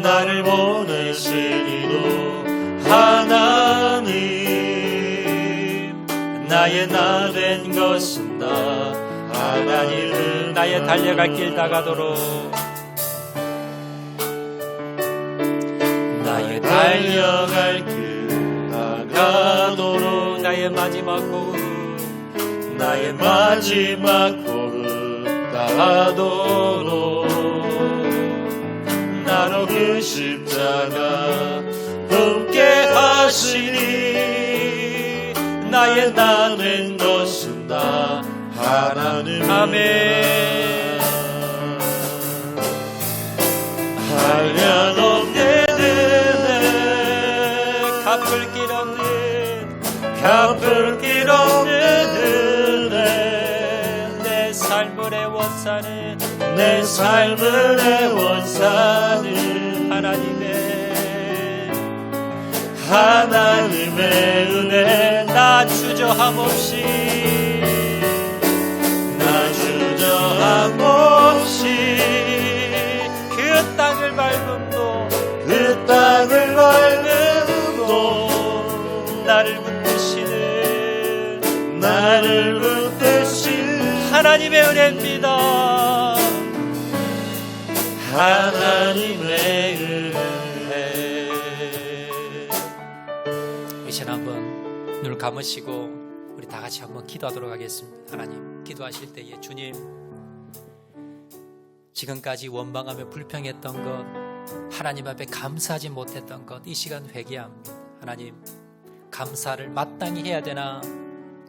나를 보내신 이도 하나님, 나의 나 된 것은 다 하나님은 나의 달려갈 길 다가도록, 나의 달려갈 길 다가도록, 나의 마지막 호흡, 나의 마지막 호흡 다하도록, 나로 그 십자가 함께 하시니, 나의 나 된 것은 다 하나님. 아멘. 한량없는 은혜, 갚을 길 없는, 갚을 길 없는 은혜, 내 삶의 원사는, 내 삶의 원사는 하나님의 은혜, 나 주저함 없이, 나 주저함 없이 그 땅을 밟음도, 그 땅을 밟음도, 나를 붙드시는, 나를 붙드신 하나님의 은혜입니다. 하나님의 은혜. 이제 한번 눈을 감으시고 우리 다 같이 한번 기도하도록 하겠습니다. 하나님, 기도하실 때에 주님, 지금까지 원망하며 불평했던 것, 하나님 앞에 감사하지 못했던 것, 이 시간 회개합니다. 하나님, 감사를 마땅히 해야 되나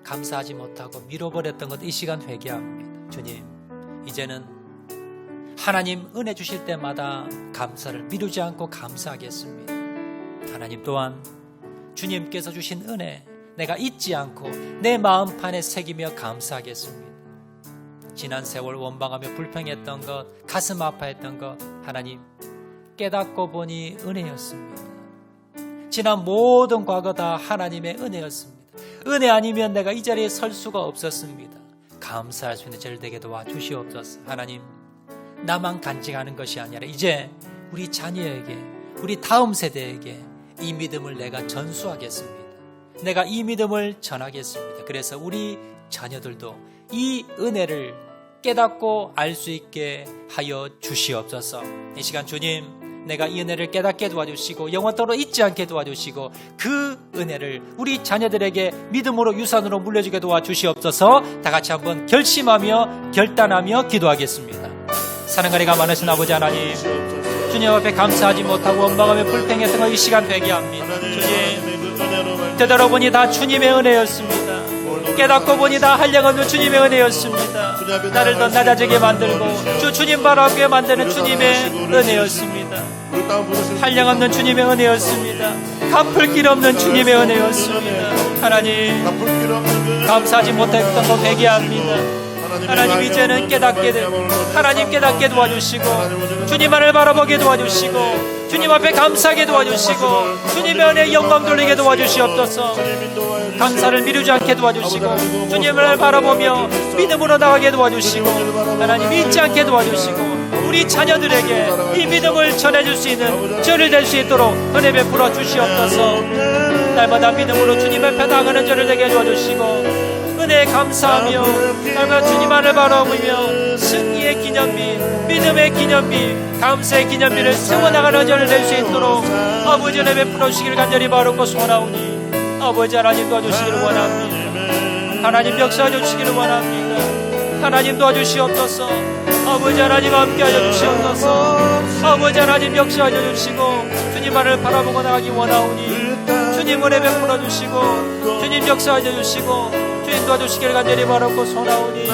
감사하지 못하고 미뤄버렸던 것, 이 시간 회개합니다. 주님, 이제는 하나님 은혜 주실 때마다 감사를 미루지 않고 감사하겠습니다. 하나님 또한 주님께서 주신 은혜 내가 잊지 않고 내 마음판에 새기며 감사하겠습니다. 지난 세월 원망하며 불평했던 것, 가슴 아파했던 것, 하나님 깨닫고 보니 은혜였습니다. 지난 모든 과거 다 하나님의 은혜였습니다. 은혜 아니면 내가 이 자리에 설 수가 없었습니다. 감사할 수 있는 저를 되게 도와주시옵소서. 하나님, 나만 간직하는 것이 아니라 이제 우리 자녀에게, 우리 다음 세대에게 이 믿음을 내가 전수하겠습니다. 내가 이 믿음을 전하겠습니다. 그래서 우리 자녀들도 이 은혜를 깨닫고 알 수 있게 하여 주시옵소서. 이 시간 주님, 내가 이 은혜를 깨닫게 도와주시고 영원토록 잊지 않게 도와주시고 그 은혜를 우리 자녀들에게 믿음으로 유산으로 물려주게 도와주시옵소서. 다 같이 한번 결심하며 결단하며 기도하겠습니다. 사랑가리가 많으신 아버지 하나님, 주님 앞에 감사하지 못하고 원망하며 불평했던 거 이 시간 회개합니다. 주님, 되돌아보니 다 주님의 은혜였습니다. 깨닫고 보니 다 한량없는 주님의 은혜였습니다. 나를 더 낮아지게 만들고 주님 바라보게 만드는 주님의 은혜였습니다. 한량없는 주님의 은혜였습니다. 갚을 길 없는 주님의 은혜였습니다. 하나님, 감사하지 못했던 거 회개합니다. 하나님, 이제는 깨닫게 되고 하나님 깨닫게 도와주시고 주님만을 바라보게 도와주시고 주님 앞에 감사하게 도와주시고 주님의 은혜에 영광 돌리게 도와주시옵소서. 감사를 미루지 않게 도와주시고 주님을 바라보며 믿음으로 나가게 도와주시고 하나님 잊지 않게 도와주시고 우리 자녀들에게 이 믿음을 전해줄 수 있는 저를 될 수 있도록 은혜 베풀어 주시옵소서. 날마다 믿음으로 주님 앞에 나가는 저를 되게 도와주시고 은혜에 감사하며 날마다 주님만을 바라보며 승리의 기념비, 믿음의 기념비, 감사의 기념비를 세워나가는 저를 될 수 있도록 아버지 은혜 베풀어 주시기를 간절히 바라고 소원하오니 아버지 하나님 도와주시기를 원합니다. 하나님 역사하여 주시기를 원합니다. 하나님 도와주시옵소서. 아버지 하나님 함께하여 주시옵소서. 아버지 하나님 역사하여 주시고 주님만을 바라보고 나가기 원하오니 주님 은혜 베풀어 주시고 주님 역사하여 주시고 주님 도와주시기를 간절히 바라고 소원하오니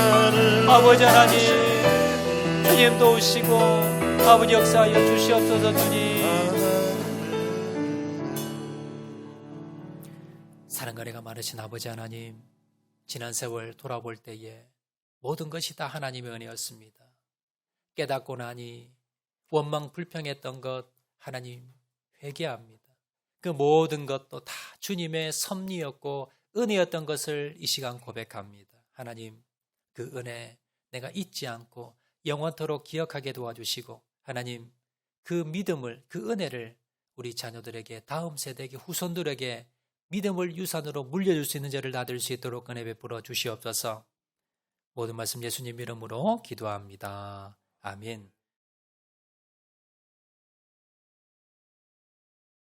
아버지 하나님 주님 도우시고 아버지 역사하여 주시옵소서. 주님, 사랑가리가 많으신 아버지 하나님, 지난 세월 돌아볼 때에 모든 것이 다 하나님의 은혜였습니다. 깨닫고 나니 원망 불평했던 것 하나님 회개합니다. 그 모든 것도 다 주님의 섭리였고 은혜였던 것을 이 시간 고백합니다. 하나님, 그 은혜 내가 잊지 않고 영원토록 기억하게 도와주시고, 하나님, 그 믿음을, 그 은혜를 우리 자녀들에게, 다음 세대에게, 후손들에게 믿음을 유산으로 물려줄 수 있는 자를 나들 수 있도록 은혜 베풀어 주시옵소서. 모든 말씀 예수님 이름으로 기도합니다. 아멘.